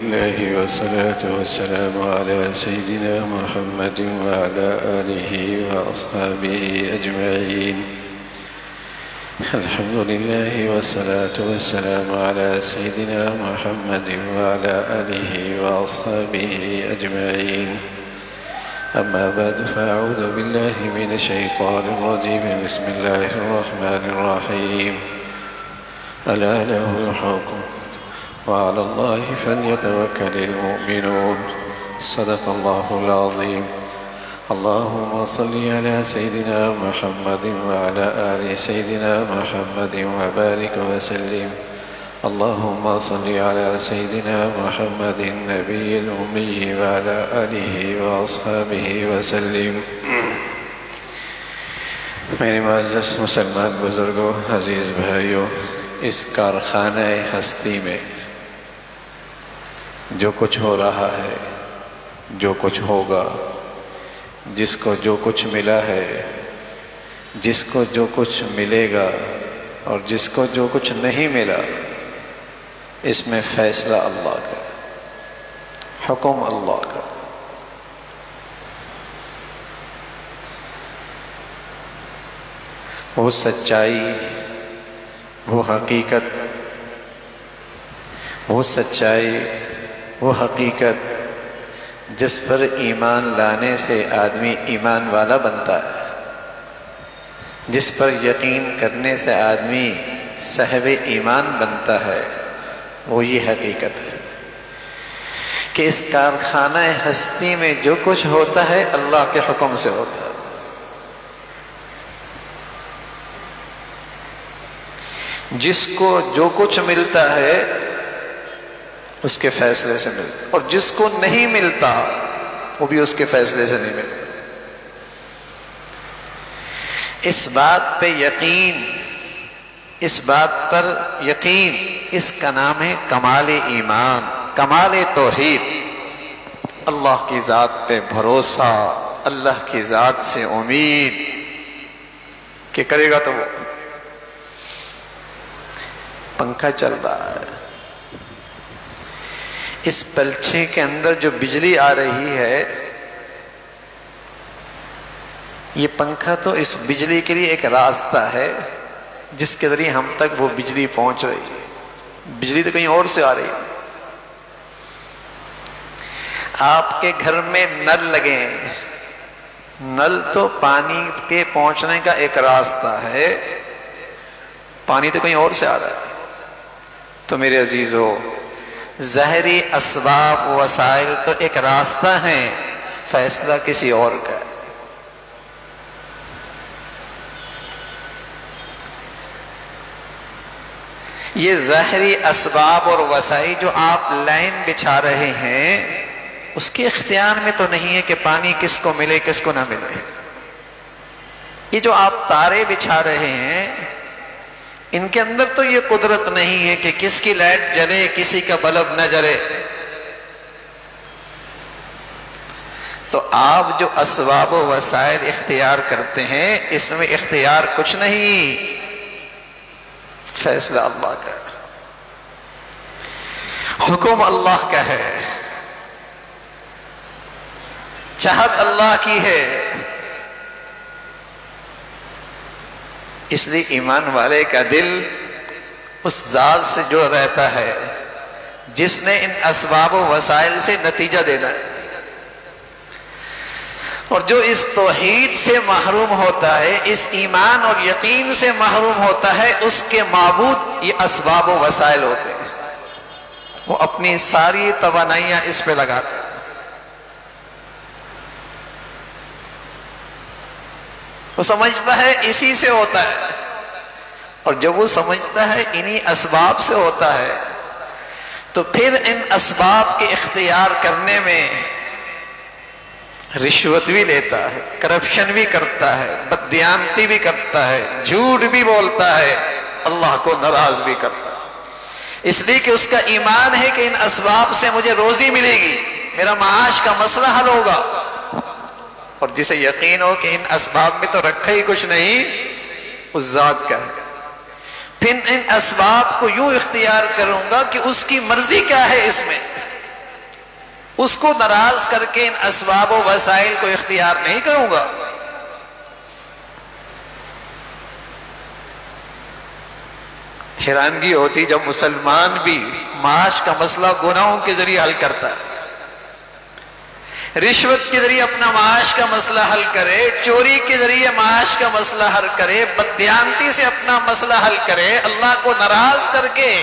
الله والصلاة والسلام على سيدنا محمد وعلى آله وأصحابه أجمعين. الحمد لله والصلاة والسلام على سيدنا محمد وعلى آله وأصحابه أجمعين. أما بعد فأعوذ بالله من الشيطان الرجيم. بسم الله الرحمن الرحيم. ألا له الحكم وعلى الله فليتوكل المؤمنون. صدق الله العظيم. اللهم صل على سيدنا محمد وعلى آل سيدنا محمد وبارك وسلم. اللهم صل على سيدنا محمد النبي الأمي وعلى آله وأصحابه وسلم. میرے معزز مسلمان بزرگوں، عزیز بھائیوں، اس کارخانہ ہستی میں جو کچھ ہو رہا ہے، جو کچھ ہوگا، جس کو جو کچھ ملا ہے، جس کو جو کچھ ملے گا اور جس کو جو کچھ نہیں ملا، اس میں فیصلہ اللہ کا، حکم اللہ کا۔ وہ سچائی، وہ حقیقت، وہ سچائی، وہ حقیقت جس پر ایمان لانے سے آدمی ایمان والا بنتا ہے، جس پر یقین کرنے سے آدمی صاحب ایمان بنتا ہے، وہ یہ حقیقت ہے کہ اس کارخانہ ہستی میں جو کچھ ہوتا ہے اللہ کے حکم سے ہوتا ہے۔ جس کو جو کچھ ملتا ہے اس کے فیصلے سے ملتا، اور جس کو نہیں ملتا وہ بھی اس کے فیصلے سے نہیں ملتا۔ اس بات پہ یقین، اس بات پر یقین، اس کا نام ہے کمال ایمان، کمال توحید۔ اللہ کی ذات پہ بھروسہ، اللہ کی ذات سے امید کہ کرے گا تو وہ۔ پنکھا چل رہا ہے، اس بلچے کے اندر جو بجلی آ رہی ہے، یہ پنکھا تو اس بجلی کے لیے ایک راستہ ہے جس کے ذریعے ہم تک وہ بجلی پہنچ رہی ہے۔ بجلی تو کہیں اور سے آ رہی ہے۔ آپ کے گھر میں نل لگے ہیں، نل تو پانی کے پہنچنے کا ایک راستہ ہے، پانی تو کہیں اور سے آ رہا ہے۔ تو میرے عزیزو، ظاہری اسباب وسائل تو ایک راستہ ہے، فیصلہ کسی اور کا ہے۔ یہ ظاہری اسباب اور وسائل جو آپ لائن بچھا رہے ہیں، اس کے اختیار میں تو نہیں ہے کہ پانی کس کو ملے کس کو نہ ملے۔ یہ جو آپ تارے بچھا رہے ہیں، ان کے اندر تو یہ قدرت نہیں ہے کہ کس کی لائٹ جلے کسی کا بلب نہ جلے۔ تو آپ جو اسباب و وسائل اختیار کرتے ہیں، اس میں اختیار کچھ نہیں، فیصلہ اللہ کا ہے، حکم اللہ کا ہے، چاہت اللہ کی ہے۔ اس لیے ایمان والے کا دل اس ذات سے جڑ رہتا ہے جس نے ان اسباب و وسائل سے نتیجہ دینا ہے، اور جو اس توحید سے محروم ہوتا ہے، اس ایمان اور یقین سے محروم ہوتا ہے، اس کے معبود یہ اسباب و وسائل ہوتے ہیں۔ وہ اپنی ساری توانائیاں اس پہ لگاتے ہیں۔ وہ سمجھتا ہے اسی سے ہوتا ہے، اور جب وہ سمجھتا ہے انہی اسباب سے ہوتا ہے، تو پھر ان اسباب کے اختیار کرنے میں رشوت بھی لیتا ہے، کرپشن بھی کرتا ہے، بددیانتی بھی کرتا ہے، جھوٹ بھی بولتا ہے، اللہ کو ناراض بھی کرتا ہے۔ اس لیے کہ اس کا ایمان ہے کہ ان اسباب سے مجھے روزی ملے گی، میرا معاش کا مسئلہ حل ہوگا، اور جسے یقین ہو کہ ان اسباب میں تو رکھا ہی کچھ نہیں، اس ذات کا ہے۔ پھر ان اسباب کو یوں اختیار کروں گا کہ اس کی مرضی کیا ہے اس میں، اس کو ناراض کر کے ان اسباب و وسائل کو اختیار نہیں کروں گا۔ حیرانگی ہوتی جب مسلمان بھی معاش کا مسئلہ گناہوں کے ذریعے حل کرتا ہے، رشوت کے ذریعے اپنا معاش کا مسئلہ حل کرے، چوری کے ذریعے معاش کا مسئلہ حل کرے، بددیانتی سے اپنا مسئلہ حل کرے، اللہ کو ناراض کر کے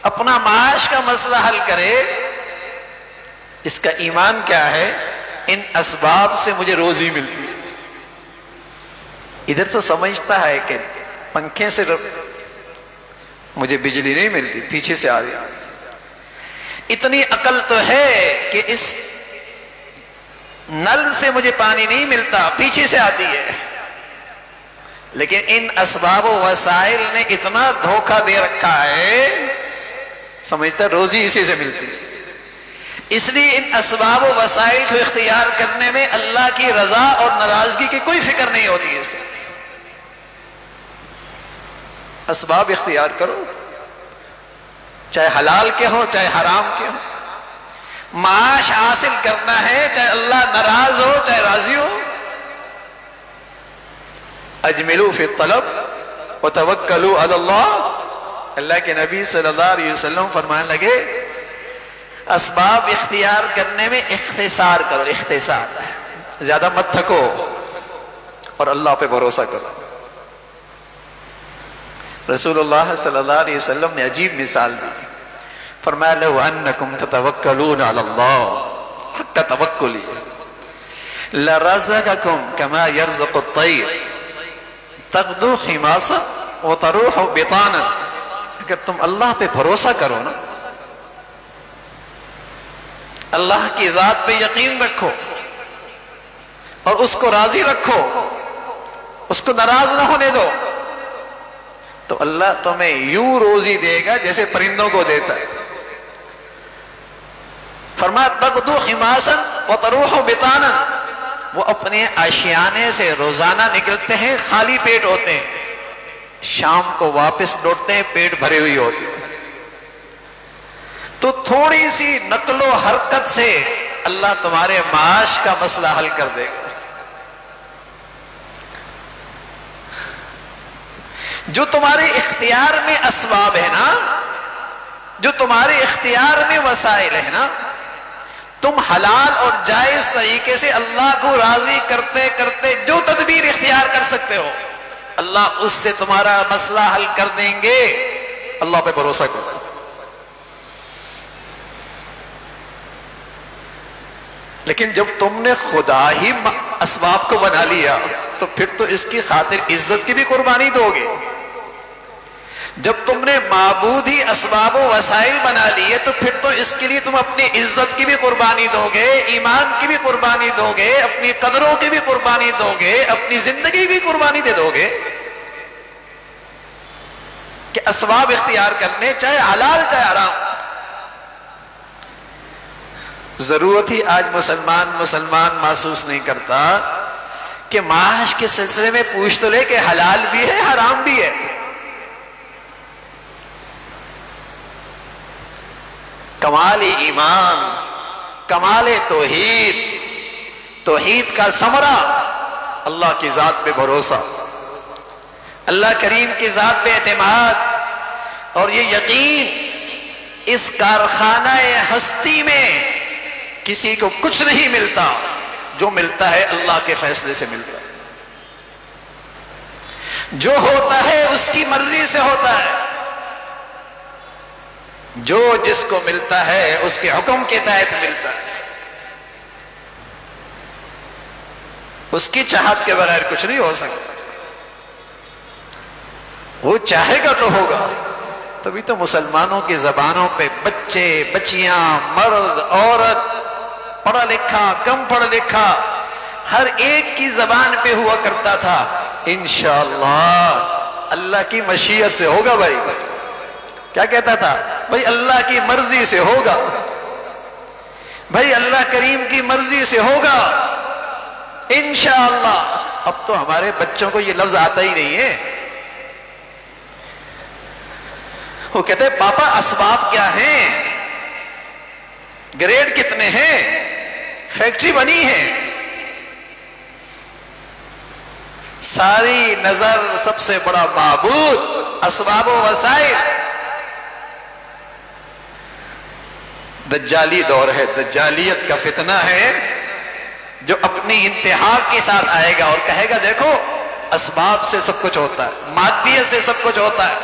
اپنا معاش کا مسئلہ حل کرے۔ اس کا ایمان کیا ہے؟ ان اسباب سے مجھے روزی ملتی ہے۔ ادھر تو سمجھتا ہے کہ پنکھے سے مجھے بجلی نہیں ملتی، پیچھے سے آ رہی، اتنی عقل تو ہے کہ اس نل سے مجھے پانی نہیں ملتا، پیچھے سے آتی ہے۔ لیکن ان اسباب و وسائل نے اتنا دھوکہ دے رکھا ہے، سمجھتا روزی اسی سے ملتی ہے۔ اس لیے ان اسباب و وسائل کو اختیار کرنے میں اللہ کی رضا اور ناراضگی کی کوئی فکر نہیں ہوتی ہے۔ اس سے اسباب اختیار کرو، چاہے حلال کے ہو چاہے حرام کے ہو۔ معاش حاصل کرنا ہے، چاہے اللہ ناراض ہو چاہے راضی ہو۔ اجملوا فی الطلب وتوکلوا علی اللہ۔ اللہ کے نبی صلی اللہ علیہ وسلم فرمانے لگے اسباب اختیار کرنے میں اختصار کرو، اختصار، زیادہ مت تھکو اور اللہ پہ بھروسہ کرو۔ رسول اللہ صلی اللہ علیہ وسلم نے عجیب مثال دی، فرمایا لو انکم تتوکلون علی اللہ حق توکلی لرزقکم کما یرزق الطیر تغدو خماصا وتروح بطانا۔ اگر تم اللہ پہ بھروسہ کرو نا، اللہ کی ذات پہ یقین رکھو اور اس کو راضی رکھو، اس کو ناراض نہ ہونے دو، تو اللہ تمہیں یوں روزی دے گا جیسے پرندوں کو دیتا ہے۔ فرمایا تغدو خماسا وتروح بطانا، وہ اپنے آشیانے سے روزانہ نکلتے ہیں، خالی پیٹ ہوتے ہیں، شام کو واپس لوٹتے ہیں پیٹ بھرے ہوئی ہوتی۔ تو تھوڑی سی نقل و حرکت سے اللہ تمہارے معاش کا مسئلہ حل کر دے گا۔ جو تمہارے اختیار میں اسباب ہے نا، جو تمہارے اختیار میں وسائل ہے نا، تم حلال اور جائز طریقے سے اللہ کو راضی کرتے کرتے جو تدبیر اختیار کر سکتے ہو، اللہ اس سے تمہارا مسئلہ حل کر دیں گے۔ اللہ پہ بھروسہ کرو۔ لیکن جب تم نے خدا ہی اسباب کو بنا لیا تو پھر تو اس کی خاطر عزت کی بھی قربانی دو گے۔ جب تم نے معبود ہی اسباب و وسائل بنا لیے تو پھر تو اس کے لیے تم اپنی عزت کی بھی قربانی دو گے، ایمان کی بھی قربانی دو گے، اپنی قدروں کی بھی قربانی دو گے، اپنی زندگی بھی قربانی دے دو گے کہ اسباب اختیار کرنے، چاہے حلال چاہے حرام۔ ضرورت ہی آج مسلمان محسوس نہیں کرتا کہ معاش کے سلسلے میں پوچھ تو لے کہ حلال بھی ہے حرام بھی ہے۔ کمال ایمان، کمال توحید، توحید کا ثمرہ اللہ کی ذات پہ بھروسہ، اللہ کریم کی ذات پہ اعتماد، اور یہ یقین اس کارخانہ ہستی میں کسی کو کچھ نہیں ملتا، جو ملتا ہے اللہ کے فیصلے سے ملتا ہے، جو ہوتا ہے اس کی مرضی سے ہوتا ہے، جو جس کو ملتا ہے اس کے حکم کے تحت ملتا ہے، اس کی چاہت کے بغیر کچھ نہیں ہو سکتا۔ وہ چاہے گا تو ہوگا۔ تبھی تو مسلمانوں کی زبانوں پہ بچے بچیاں مرد عورت پڑھا لکھا کم پڑھا لکھا ہر ایک کی زبان پہ ہوا کرتا تھا انشاءاللہ اللہ کی مشیت سے ہوگا۔ بھائی کیا کہتا تھا؟ بھائی اللہ کی مرضی سے ہوگا، بھائی اللہ کریم کی مرضی سے ہوگا انشاءاللہ۔ اب تو ہمارے بچوں کو یہ لفظ آتا ہی نہیں ہے۔ وہ کہتے ہیں پاپا اسباب کیا ہیں؟ گریڈ کتنے ہیں، فیکٹری بنی ہے، ساری نظر سب سے بڑا معبود اسباب و وسائل۔ دجالی دور ہے، دجالیت کا فتنہ ہے جو اپنی انتہا کے ساتھ آئے گا اور کہے گا دیکھو اسباب سے سب کچھ ہوتا ہے، مادیت سے سب کچھ ہوتا ہے،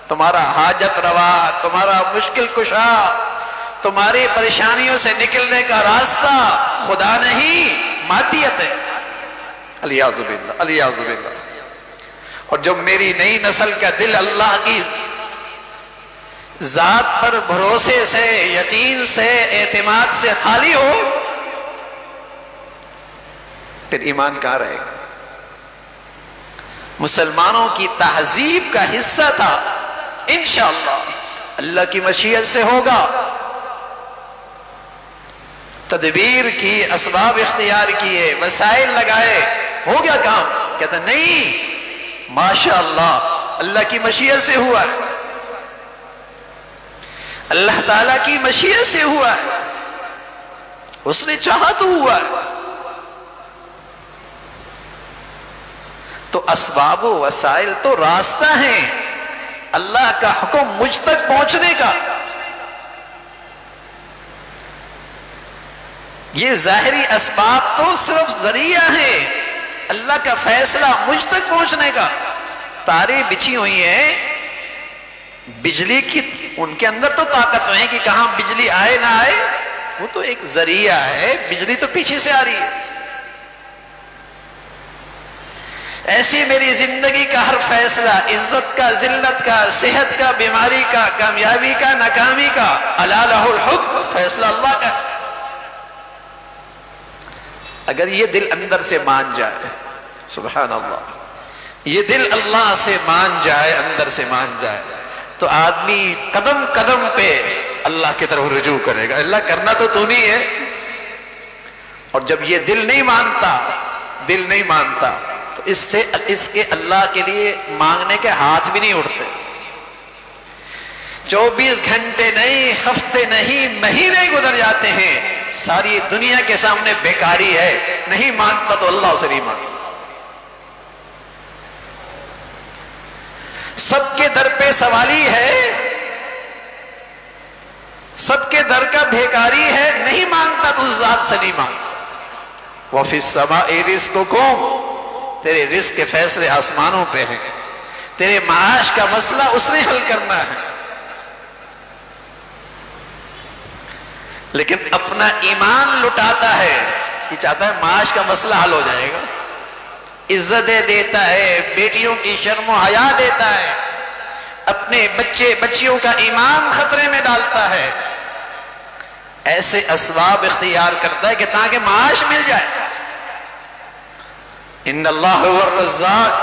تمہارا حاجت روا، تمہارا مشکل کشا، تمہاری پریشانیوں سے نکلنے کا راستہ خدا نہیں مادیت ہے، الیاذ باللہ الیاذ باللہ۔ اور جب میری نئی نسل کا دل اللہ کی ذات پر بھروسے سے، یقین سے، اعتماد سے خالی ہو، پھر ایمان کہاں رہے گا؟ مسلمانوں کی تہذیب کا حصہ تھا، انشاءاللہ اللہ کی مشیت سے ہوگا، تدبیر کی، اسباب اختیار کیے، وسائل لگائے، ہو گیا کام؟ کہتا نہیں، ماشاءاللہ اللہ کی مشیت سے ہوا ہے، اللہ تعالیٰ کی مشیت سے ہوا ہے، اس نے چاہا تو ہوا ہے۔ تو اسباب و وسائل تو راستہ ہیں اللہ کا حکم مجھ تک پہنچنے کا، یہ ظاہری اسباب تو صرف ذریعہ ہیں اللہ کا فیصلہ مجھ تک پہنچنے کا۔ تاریں بچھی ہوئی ہیں بجلی کی، ان کے اندر تو طاقت نہیں کہ کہاں بجلی آئے نہ آئے، وہ تو ایک ذریعہ ہے، بجلی تو پیچھے سے آ رہی ہے۔ ایسی میری زندگی کا ہر فیصلہ، عزت کا، ذلت کا، صحت کا، بیماری کا، کامیابی کا، ناکامی کا، الا لہ الحکم، فیصلہ اللہ کا۔ اگر یہ دل اندر سے مان جائے، سبحان اللہ، یہ دل اللہ سے مان جائے، اندر سے مان جائے، تو آدمی قدم قدم پہ اللہ کی طرف رجوع کرے گا، اللہ کرنا تو تو نہیں ہے۔ اور جب یہ دل نہیں مانتا تو اس کے اللہ کے لیے مانگنے کے ہاتھ بھی نہیں اٹھتے۔ 24 گھنٹے نہیں، ہفتے نہیں، مہینے گزر جاتے ہیں، ساری دنیا کے سامنے بیکاری ہے، نہیں مانگتا تو اللہ سے نہیں مانگتا۔ سب کے در پہ سوالی ہے، سب کے در کا بھیکاری ہے، نہیں مانگتا تو ذات سے نہیں مانگتا۔ وَفِي السَّمَاءِ رِزْقُكُمْ، تیرے رزق کے فیصلے آسمانوں پہ ہیں، تیرے معاش کا مسئلہ اس نے حل کرنا ہے۔ لیکن اپنا ایمان لٹاتا ہے، یہ چاہتا ہے معاش کا مسئلہ حل ہو جائے گا، عزتیں دیتا ہے، بیٹیوں کی شرم و حیا دیتا ہے، اپنے بچیوں کا ایمان خطرے میں ڈالتا ہے، ایسے اسباب اختیار کرتا ہے کہ تاکہ معاش مل جائے۔ ان اللہ هو الرزاق،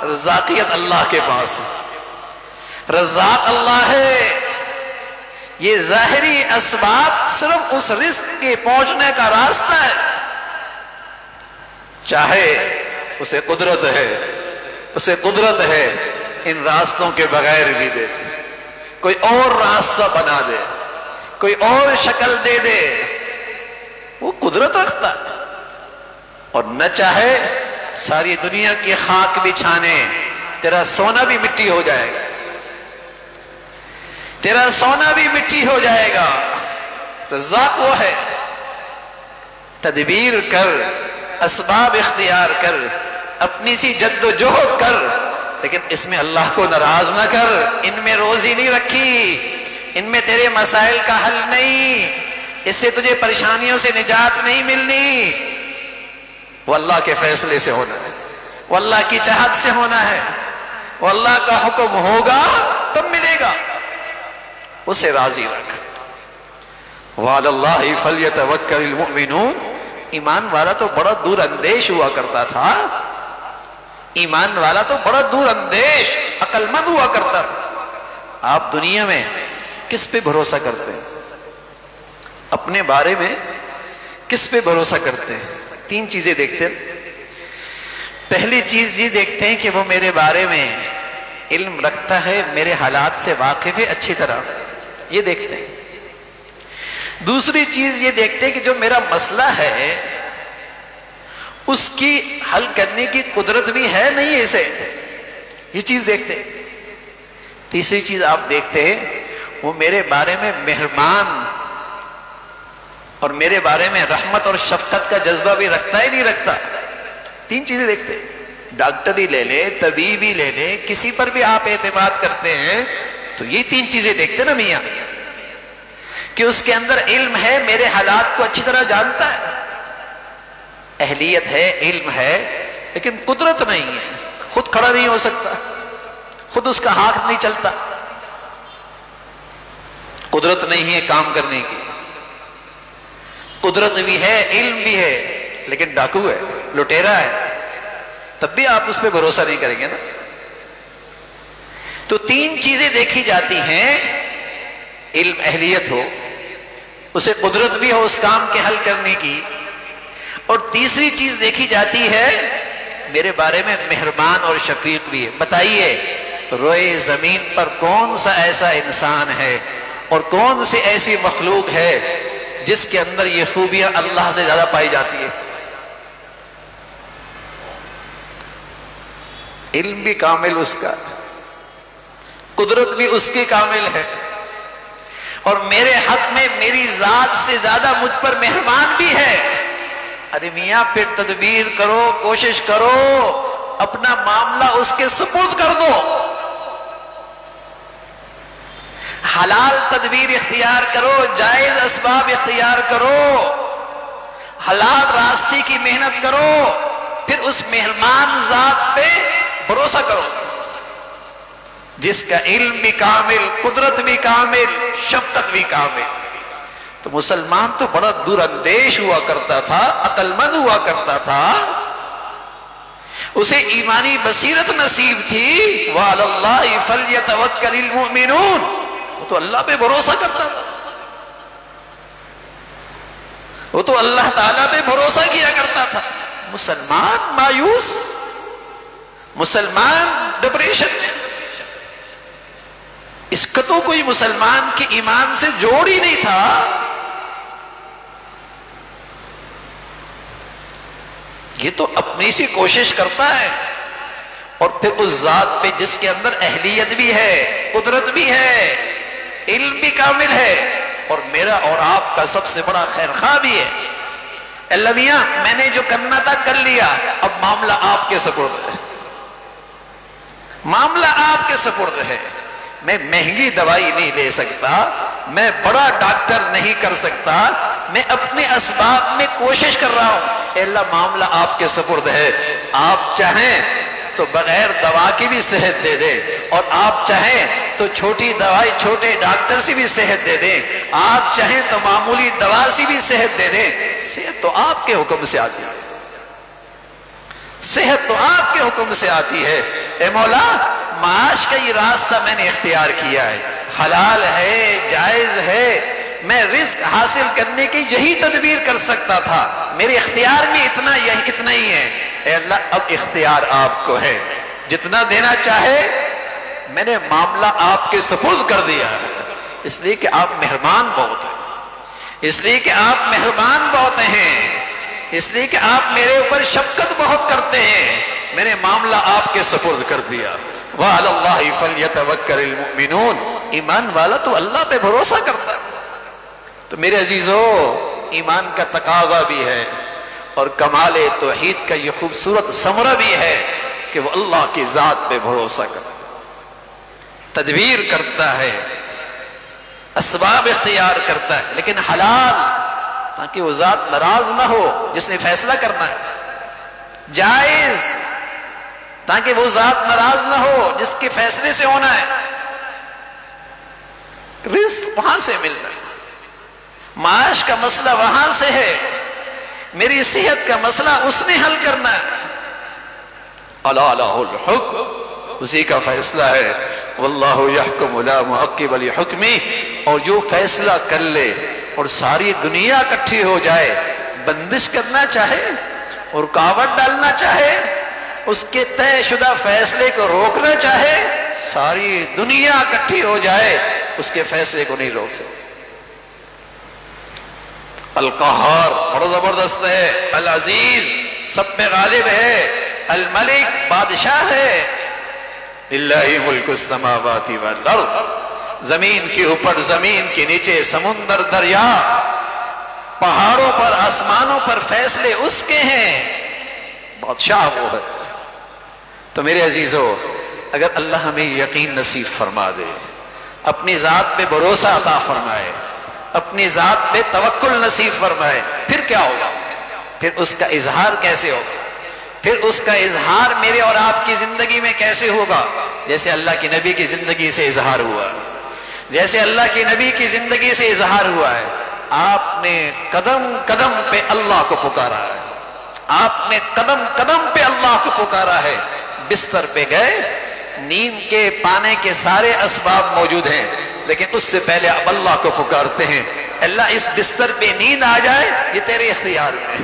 رزاقیت اللہ کے پاس ہے، رزاق اللہ ہے۔ یہ ظاہری اسباب صرف اس رزق کے پہنچنے کا راستہ ہے، چاہے اسے قدرت ہے ان راستوں کے بغیر بھی دے دے، کوئی اور راستہ بنا دے، کوئی اور شکل دے دے، وہ قدرت رکھتا ہے۔ اور نہ چاہے ساری دنیا کی خاک بچھانے، تیرا سونا بھی مٹی ہو جائے گا، تیرا سونا بھی مٹی ہو جائے گا۔ رزاق وہ ہے، تدبیر کر، اسباب اختیار کر، اپنی سی جد و جہد کر، لیکن اس میں اللہ کو ناراض نہ کر۔ ان میں روزی نہیں رکھی، ان میں تیرے مسائل کا حل نہیں، اس سے تجھے پریشانیوں سے نجات نہیں ملنی، وہ اللہ کے فیصلے سے ہونا ہے، وہ اللہ کی چاہت سے ہونا ہے، وہ اللہ کا حکم ہوگا تب ملے گا، اسے راضی رکھ۔ وعلی اللہ فلیتوکل المؤمنون، ایمان والا تو بڑا دور اندیش ہوا کرتا تھا، ایمان والا تو بڑا دور اندیش عقل مند ہوا کرتا تھا۔ آپ دنیا میں کس پہ بھروسہ کرتے ہیں؟ اپنے بارے میں کس پہ بھروسہ کرتے ہیں؟ 3 چیزیں دیکھتے ہیں۔ پہلی چیز یہ دیکھتے ہیں کہ وہ میرے بارے میں علم رکھتا ہے، میرے حالات سے واقف ہے اچھی طرح، یہ دیکھتے ہیں۔ دوسری چیز یہ دیکھتے کہ جو میرا مسئلہ ہے اس کی حل کرنے کی قدرت بھی ہے نہیں اسے، یہ چیز دیکھتے۔ تیسری چیز آپ دیکھتے وہ میرے بارے میں مہربان اور میرے بارے میں رحمت اور شفقت کا جذبہ بھی رکھتا ہے نہیں رکھتا۔ تین چیزیں دیکھتے۔ ڈاکٹر ہی لے لے، طبیب ہی لے لے، کسی پر بھی آپ اعتماد کرتے ہیں تو یہ تین چیزیں دیکھتے نا میاں، کہ اس کے اندر علم ہے، میرے حالات کو اچھی طرح جانتا ہے، اہلیت ہے، علم ہے، لیکن قدرت نہیں ہے، خود کھڑا نہیں ہو سکتا، خود اس کا ہاتھ نہیں چلتا، قدرت نہیں ہے کام کرنے کی، قدرت بھی ہے، علم بھی ہے، لیکن ڈاکو ہے، لٹیرا ہے، تب بھی آپ اس پہ بھروسہ نہیں کریں گے نا۔ تو تین چیزیں دیکھی جاتی ہیں، علم، اہلیت ہو، اسے قدرت بھی ہو اس کام کے حل کرنے کی، اور تیسری چیز دیکھی جاتی ہے میرے بارے میں مہربان اور شفیق بھی ہے۔ بتائیے روئے زمین پر کون سا ایسا انسان ہے اور کون سی ایسی مخلوق ہے جس کے اندر یہ خوبیاں اللہ سے زیادہ پائی جاتی ہے؟ علم بھی کامل اس کا، قدرت بھی اس کی کامل ہے، اور میرے حق میں میری ذات سے زیادہ مجھ پر مہربان بھی ہے۔ ارے میاں پھر تدبیر کرو، کوشش کرو، اپنا معاملہ اس کے سپرد کر دو، حلال تدبیر اختیار کرو، جائز اسباب اختیار کرو، حلال راستے کی محنت کرو، پھر اس مہربان ذات پہ بھروسہ کرو جس کا علم بھی کامل، قدرت بھی کامل، شفقت بھی کامل۔ تو مسلمان تو بڑا دور اندیش ہوا کرتا تھا، عقل مند ہوا کرتا تھا، اسے ایمانی بصیرت نصیب تھی۔ وَعَلَى اللَّهِ فَلْيَتَوَكَّلِ الْمُؤْمِنُونَ، وہ تو اللہ پہ بھروسہ کرتا تھا، وہ تو اللہ تعالیٰ پہ بھروسہ کیا کرتا تھا۔ مسلمان مایوس، مسلمان ڈپریشن میں، اس کا تو کوئی مسلمان کے ایمان سے جوڑ ہی نہیں تھا۔ یہ تو اپنی سی کوشش کرتا ہے، اور پھر اس ذات پہ جس کے اندر اہلیت بھی ہے، قدرت بھی ہے، علم بھی کامل ہے، اور میرا اور آپ کا سب سے بڑا خیر خواہ بھی ہے۔ اللہ میاں میں نے جو کرنا تھا کر لیا، اب معاملہ آپ کے سپرد ہے، معاملہ آپ کے سپرد ہے۔ میں مہنگی دوائی نہیں لے سکتا، میں بڑا ڈاکٹر نہیں کر سکتا، میں اپنے اسباب میں کوشش کر رہا ہوں۔ اے اللہ معاملہ آپ کے سپرد ہے، آپ چاہیں تو بغیر دوا کی بھی صحت دے دیں، اور آپ چاہیں تو چھوٹی دوائی چھوٹے ڈاکٹر سے بھی صحت دے دیں، آپ چاہیں تو معمولی دوا سے بھی صحت دے دیں۔ صحت تو آپ کے حکم سے آتی ہے، صحت تو آپ کے حکم سے آتی ہے۔ اے مولا معاش کا یہ راستہ میں نے اختیار کیا ہے، حلال ہے، جائز ہے، میں رزق حاصل کرنے کی یہی تدبیر کر سکتا تھا، میرے اختیار میں اتنا ہی ہے۔ اے اللہ اب اختیار آپ کو ہے، جتنا دینا چاہے میں نے معاملہ آپ کے سپرد کر دیا ہے، اس لیے کہ آپ مہربان بہت ہیں، اس لیے کہ آپ مہربان بہت ہیں، اس لیے کہ آپ میرے اوپر شفقت بہت کرتے ہیں، میں نے معاملہ آپ کے سپرد کر دیا۔ وَعَلَى اللَّهِ فَلْيَتَوَكَّلِ الْمُؤْمِنُونَ، ایمان والا تو اللہ پہ بھروسہ کرتا ہے۔ تو میرے عزیزو ایمان کا تقاضا بھی ہے، اور کمال توحید کا یہ خوبصورت ثمرہ بھی ہے کہ وہ اللہ کی ذات پہ بھروسہ کرتا ہے، تدبیر کرتا ہے، اسباب اختیار کرتا ہے، لیکن حلال، تاکہ وہ ذات ناراض نہ ہو جس نے فیصلہ کرنا ہے، جائز، تاکہ وہ ذات ناراض نہ ہو جس کے فیصلے سے ہونا ہے، رزق وہاں سے ملنا ہے، معاش کا مسئلہ وہاں سے ہے، میری صحت کا مسئلہ اس نے حل کرنا ہے۔ الا لہ الحکم، اسی کا فیصلہ ہے، واللہ یحکم لا معقب لحکمہ، اور جو فیصلہ کر لے اور ساری دنیا اکٹھی ہو جائے، بندش کرنا چاہے اور رکاوٹ ڈالنا چاہے، اس کے طے شدہ فیصلے کو روکنا چاہے، ساری دنیا اکٹھی ہو جائے، اس کے فیصلے کو نہیں روک سکتے۔ القہار بڑا زبردست ہے، العزیز سب پہ غالب ہے، الملک بادشاہ ہے، للہ ملک السماوات والارض، زمین کے اوپر زمین کے نیچے سمندر دریا پہاڑوں پر آسمانوں پر فیصلے اس کے ہیں، بادشاہ وہ ہے۔ تو میرے عزیزو، اگر اللہ ہمیں یقین نصیب فرما دے، اپنی ذات پہ بھروسہ عطا فرمائے، اپنی ذات پہ توکل نصیب فرمائے، پھر کیا ہوگا؟ پھر اس کا اظہار کیسے ہوگا؟ پھر اس کا اظہار میرے اور آپ کی زندگی میں کیسے ہوگا؟ جیسے اللہ کی نبی کی زندگی سے اظہار ہوا ہے، جیسے اللہ کی نبی کی زندگی سے اظہار ہوا ہے۔ آپ نے قدم قدم پہ اللہ کو پکارا ہے، آپ نے قدم قدم پہ اللہ کو پکارا ہے، بستر پہ گئے، نیند کے پانے کے سارے اسباب موجود ہیں، لیکن اس سے پہلے اب اللہ کو پکارتے ہیں، اللہ اس بستر پہ نیند آ جائے یہ تیرے اختیار میں۔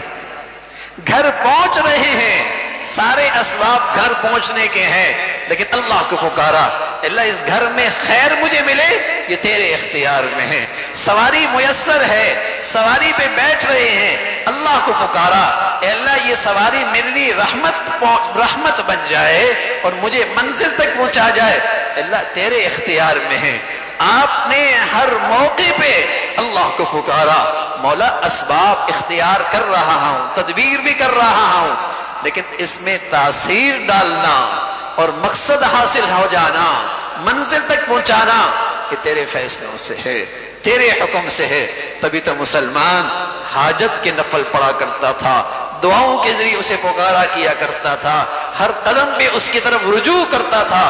گھر پہنچ رہے ہیں، سارے اسباب گھر پہنچنے کے ہیں، لیکن اللہ کو پکارا، اللہ اس گھر میں خیر مجھے ملے یہ تیرے اختیار میں ہے۔ سواری میسر ہے، سواری پہ بیٹھ رہے ہیں، اللہ کو پکارا، اے اللہ یہ سواری میرے لیے رحمت بن جائے اور مجھے منزل تک پہنچا جائے، اللہ تیرے اختیار میں ہے۔ آپ نے ہر موقع پہ اللہ کو پکارا، مولا اسباب اختیار کر رہا ہوں، تدبیر بھی کر رہا ہوں، لیکن اس میں تاثیر ڈالنا اور مقصد حاصل ہو جانا، منزل تک پہنچانا، یہ تیرے فیصلوں سے ہے، تیرے حکم سے ہے۔ تبھی تو مسلمان حاجت کے نفل پڑھا کرتا تھا، دعاؤں کے ذریعے اسے پکارا کیا کرتا تھا، ہر قدم پہ اس کی طرف رجوع کرتا تھا،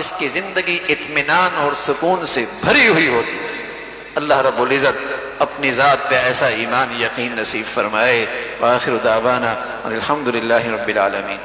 اس کی زندگی اطمینان اور سکون سے بھری ہوئی ہوتی تھی۔ اللہ رب العزت اپنی ذات پہ ایسا ایمان یقین نصیب فرمائے۔ وآخر دعوانا الحمدللہ رب العالمین۔